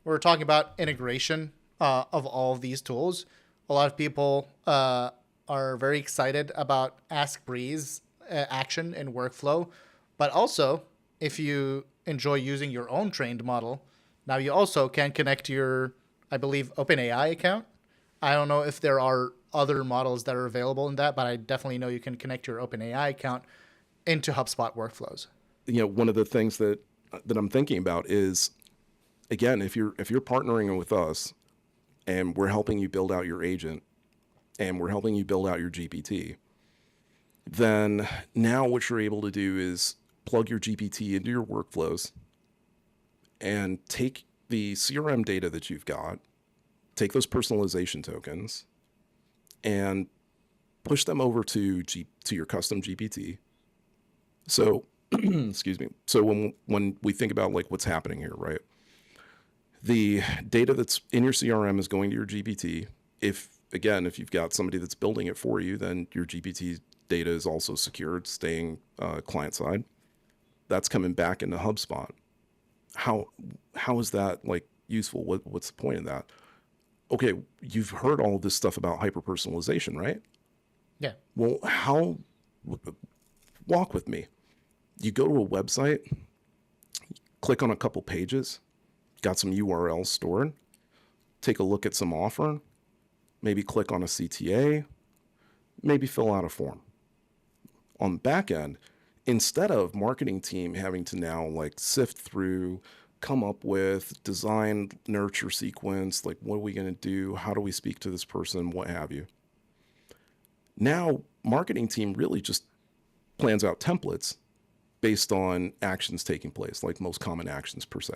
we're talking about integration of all of these tools. A lot of people are very excited about Ask Breeze action and workflow, but also if you enjoy using your own trained model, now you also can connect to your, I believe, OpenAI account. I don't know if there are other models that are available in that, but I definitely know you can connect your OpenAI account into HubSpot workflows. One of the things that I'm thinking about is, again, if you're partnering with us and we're helping you build out your agent and we're helping you build out your GPT, then now what you're able to do is plug your GPT into your workflows and take the CRM data that you've got, take those personalization tokens, and push them over to your custom GPT. So, excuse me. So when we think about like what's happening here, right? The data that's in your CRM is going to your GPT. If you've got somebody that's building it for you, then your GPT data is also secured, staying client side. That's coming back into HubSpot. How is that like useful? What's the point of that? Okay, you've heard all this stuff about hyper-personalization, right? Yeah. Well, walk with me. You go to a website, click on a couple pages, got some URLs stored, take a look at some offer, maybe click on a CTA, maybe fill out a form. On the back end, instead of marketing team having to now like sift through, come up with, design, nurture sequence, like what are we going to do? How do we speak to this person? What have you? Now, marketing team really just plans out templates based on actions taking place, like most common actions per se.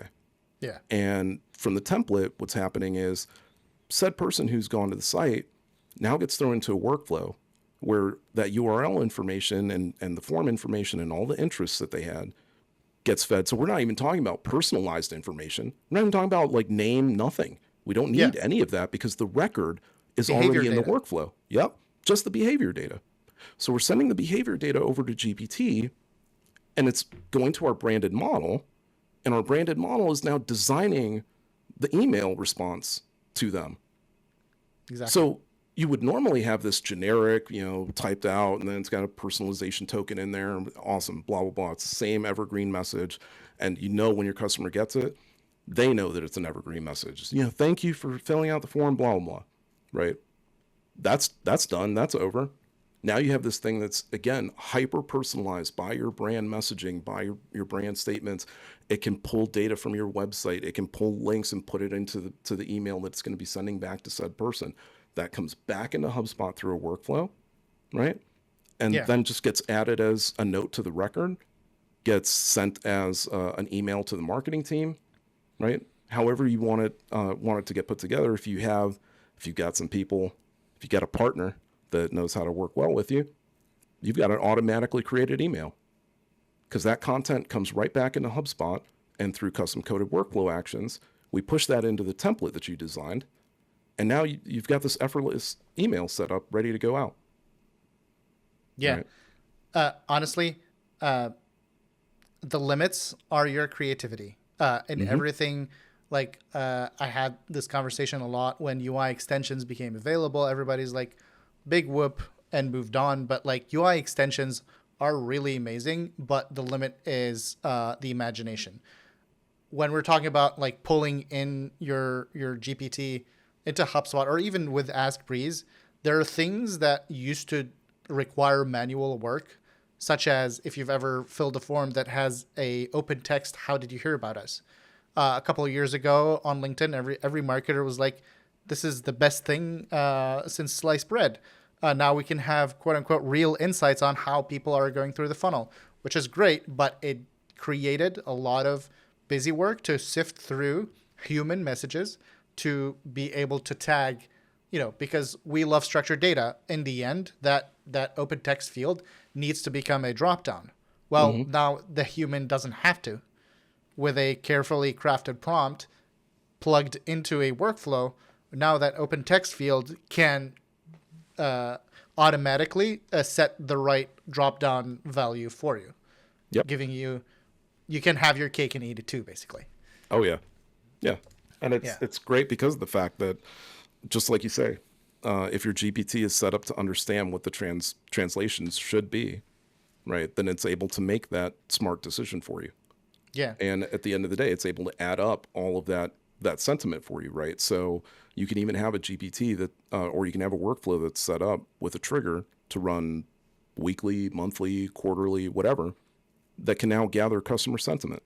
Yeah. And from the template, what's happening is said person who's gone to the site now gets thrown into a workflow where that URL information and the form information and all the interests that they had gets fed. So we're not even talking about personalized information. We're not even talking about like name, nothing. We don't need any of that because the record is Behavior already in data. the workflow. Yep. Just the behavior data. So we're sending the behavior data over to GPT and it's going to our branded model. And our branded model is now designing the email response to them. Exactly. So you would normally have this generic, typed out, and then it's got a personalization token in there. Awesome, blah, blah, blah. It's the same evergreen message. And when your customer gets it, they know that it's an evergreen message. Thank you for filling out the form, blah, blah, blah. Right? That's done. That's over. Now you have this thing that's, again, hyper-personalized by your brand messaging, by your brand statements. It can pull data from your website. It can pull links and put it into the email that's going to be sending back to said person. That comes back into HubSpot through a workflow, right? And then just gets added as a note to the record, gets sent as an email to the marketing team, right? However you want it to get put together. If you've got some people, if you got a partner that knows how to work well with you, you've got an automatically created email because that content comes right back into HubSpot and through custom coded workflow actions, we push that into the template that you designed. And now you've got this effortless email set up ready to go out. Yeah. Right? Honestly, the limits are your creativity and everything. Like I had this conversation a lot when UI extensions became available. Everybody's like, big whoop and moved on. But like UI extensions are really amazing, but the limit is the imagination. When we're talking about like pulling in your GPT into HubSpot or even with Ask Breeze, there are things that used to require manual work, such as if you've ever filled a form that has a open text, how did you hear about us? A couple of years ago on LinkedIn, every marketer was like, this is the best thing since sliced bread. Now we can have quote unquote real insights on how people are going through the funnel, which is great, but it created a lot of busy work to sift through human messages to be able to tag, because we love structured data. In the end, that open text field needs to become a dropdown. Well, now the human doesn't have to. With a carefully crafted prompt plugged into a workflow, now that open text field can automatically set the right drop-down value for you. Yep. Giving you can have your cake and eat it too, basically. Oh, yeah. Yeah. And Yeah. it's great because of the fact that, just like you say, if your GPT is set up to understand what the translations should be, right, then it's able to make that smart decision for you. Yeah. And at the end of the day, it's able to add up all of that sentiment for you, right? So you can even have a GPT that, or you can have a workflow that's set up with a trigger to run weekly, monthly, quarterly, whatever, that can now gather customer sentiment.